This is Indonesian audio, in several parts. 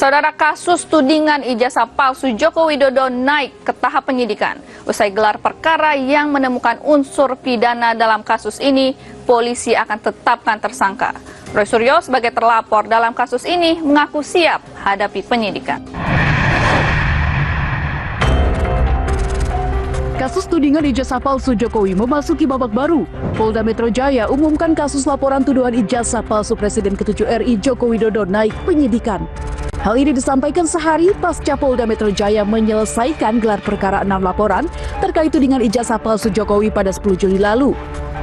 Saudara, kasus tudingan ijazah palsu Joko Widodo naik ke tahap penyidikan. Usai gelar perkara yang menemukan unsur pidana dalam kasus ini, polisi akan tetapkan tersangka. Roy Suryo sebagai terlapor dalam kasus ini mengaku siap hadapi penyidikan. Kasus tudingan ijazah palsu Jokowi memasuki babak baru. Polda Metro Jaya umumkan kasus laporan tuduhan ijazah palsu Presiden ke-7 RI Joko Widodo naik penyidikan. Hal ini disampaikan sehari pasca Polda Metro Jaya menyelesaikan gelar perkara 6 laporan terkait tudingan ijazah palsu Jokowi pada 10 Juli lalu.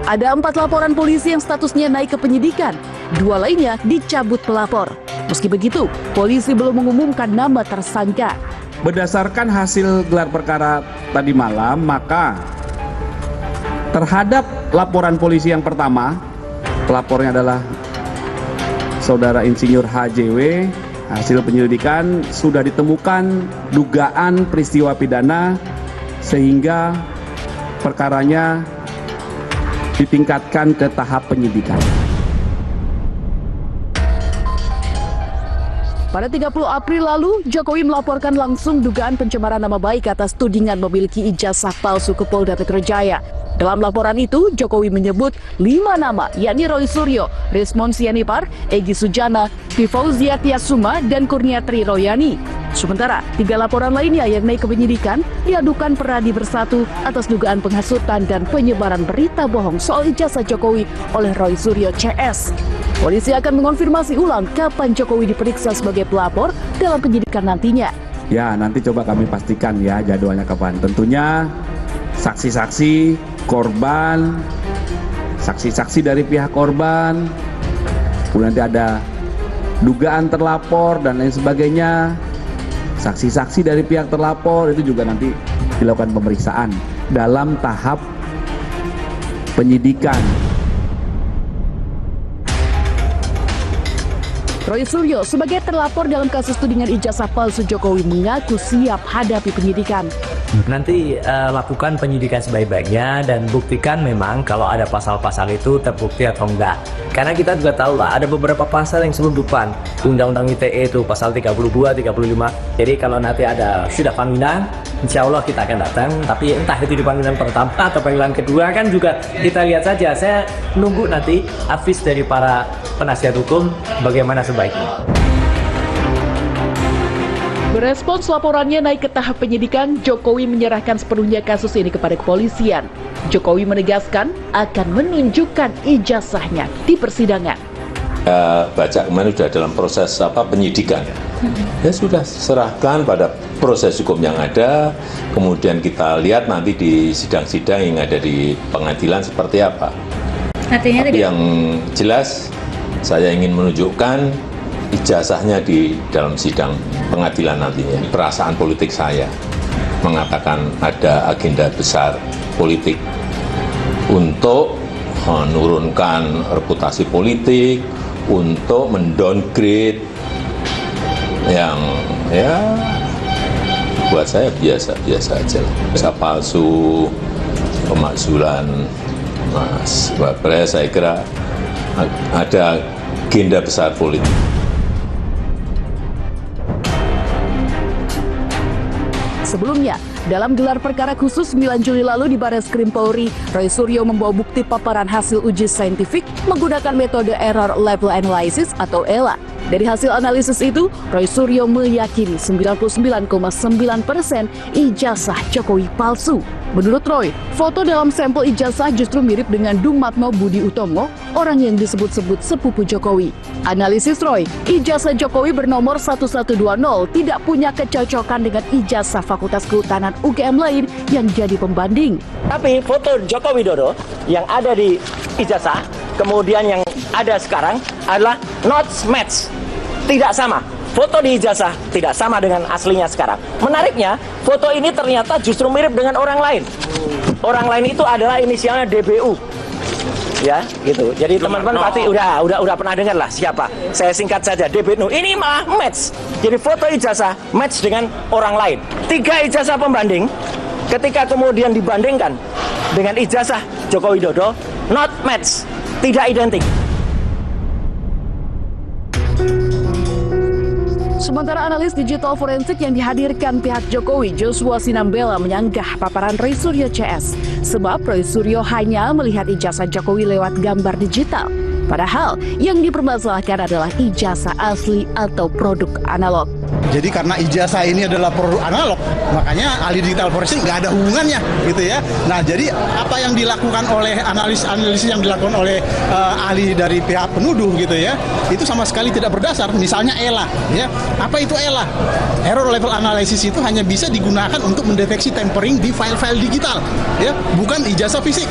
Ada 4 laporan polisi yang statusnya naik ke penyidikan, 2 lainnya dicabut pelapor. Meski begitu, polisi belum mengumumkan nama tersangka. Berdasarkan hasil gelar perkara tadi malam, maka terhadap laporan polisi yang pertama, pelapornya adalah Saudara Insinyur HJW, hasil penyelidikan sudah ditemukan dugaan peristiwa pidana sehingga perkaranya ditingkatkan ke tahap penyidikan. Pada 30 April lalu, Jokowi melaporkan langsung dugaan pencemaran nama baik atas tudingan memiliki ijazah palsu ke Polda Metro Jaya. Dalam laporan itu, Jokowi menyebut 5 nama, yakni Roy Suryo, Rismon Sianipar, Egy Sujana, Fauzia Tiasuma, dan Kurniatri Royani. Sementara, 3 laporan lainnya yang naik ke penyidikan diadukan Peradi Bersatu atas dugaan penghasutan dan penyebaran berita bohong soal ijazah Jokowi oleh Roy Suryo CS. Polisi akan mengonfirmasi ulang kapan Jokowi diperiksa sebagai pelapor dalam penyidikan nantinya. Ya, nanti coba kami pastikan ya jadwalnya kapan. Tentunya saksi-saksi, korban, saksi-saksi dari pihak korban, kemudian nanti ada dugaan terlapor dan lain sebagainya. Saksi-saksi dari pihak terlapor itu juga nanti dilakukan pemeriksaan dalam tahap penyidikan. Roy Suryo sebagai terlapor dalam kasus tudingan ijazah palsu Jokowi mengaku siap hadapi penyidikan. Nanti lakukan penyidikan sebaik-baiknya dan buktikan memang kalau ada pasal-pasal itu terbukti atau enggak. Karena kita juga tahu lah ada beberapa pasal yang selundupan. Undang-Undang ITE itu pasal 32, 35. Jadi kalau nanti ada sudah panggilan, insya Allah kita akan datang. Tapi entah itu di panggilan pertama atau panggilan kedua kan juga kita lihat saja. Saya nunggu nanti advice dari para penasihat hukum bagaimana sebaiknya. Berespons laporannya naik ke tahap penyidikan, Jokowi menyerahkan sepenuhnya kasus ini kepada kepolisian. Jokowi menegaskan akan menunjukkan ijazahnya di persidangan. Baca kemarin sudah dalam proses penyidikan. Ya sudah serahkan pada proses hukum yang ada, kemudian kita lihat nanti di sidang-sidang yang ada di pengadilan seperti apa. Tapi yang jelas saya ingin menunjukkan ijazahnya di dalam sidang pengadilan nantinya. Perasaan politik saya mengatakan ada agenda besar politik untuk menurunkan reputasi politik, untuk mendowngrade yang ya buat saya biasa-biasa aja lah. Ijazah palsu, pemakzulan Mas Wapres, saya kira ada agenda besar politik. Sebelumnya, dalam gelar perkara khusus 9 Juli lalu di Barreskrim Polri, Roy Suryo membawa bukti paparan hasil uji saintifik menggunakan metode Error Level Analysis atau ELA. Dari hasil analisis itu, Roy Suryo meyakini 99,9% ijazah Jokowi palsu. Menurut Roy, foto dalam sampel ijazah justru mirip dengan Dumatno Budi Utomo, orang yang disebut-sebut sepupu Jokowi. Analisis Roy, ijazah Jokowi bernomor 1120 tidak punya kecocokan dengan ijazah Fakultas Kehutanan UGM lain yang jadi pembanding. Tapi foto Joko Widodo yang ada di ijazah, kemudian yang ada sekarang adalah not match, tidak sama. Foto di ijazah tidak sama dengan aslinya sekarang. Menariknya, foto ini ternyata justru mirip dengan orang lain. Orang lain itu adalah inisialnya DBU. Ya, gitu. Jadi teman-teman pasti udah pernah dengar lah siapa. Saya singkat saja, DBU. Ini malah match. Jadi foto ijazah match dengan orang lain. 3 ijazah pembanding ketika kemudian dibandingkan dengan ijazah Joko Widodo, not match, tidak identik. Sementara analis digital forensik yang dihadirkan pihak Jokowi, Joshua Sinambela, menyanggah paparan Roy Suryo CS. Sebab Roy Suryo hanya melihat ijazah Jokowi lewat gambar digital. Padahal yang dipermasalahkan adalah ijazah asli atau produk analog. Jadi karena ijazah ini adalah produk analog, makanya ahli digital forensik nggak ada hubungannya, gitu ya. Nah, jadi apa yang dilakukan oleh analisis yang dilakukan oleh ahli dari pihak penuduh, gitu ya, itu sama sekali tidak berdasar. Misalnya ELA, ya, apa itu ELA? Error level analysis itu hanya bisa digunakan untuk mendeteksi tampering di file-file digital, ya, bukan ijazah fisik.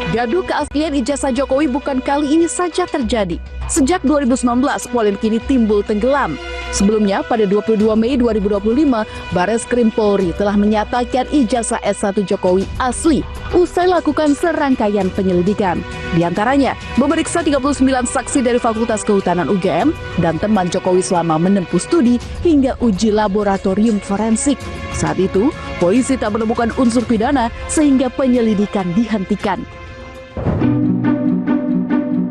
Gaduh keaslian ijazah Jokowi bukan kali ini saja terjadi. Sejak 2019, polemik ini timbul tenggelam. Sebelumnya, pada 22 Mei 2025, Bareskrim Polri telah menyatakan ijazah S1 Jokowi asli usai lakukan serangkaian penyelidikan. Di antaranya, memeriksa 39 saksi dari Fakultas Kehutanan UGM dan teman Jokowi selama menempuh studi hingga uji laboratorium forensik. Saat itu, polisi tak menemukan unsur pidana sehingga penyelidikan dihentikan.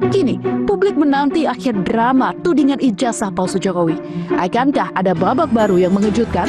Kini, publik menanti akhir drama tudingan ijazah palsu Jokowi. Akankah ada babak baru yang mengejutkan?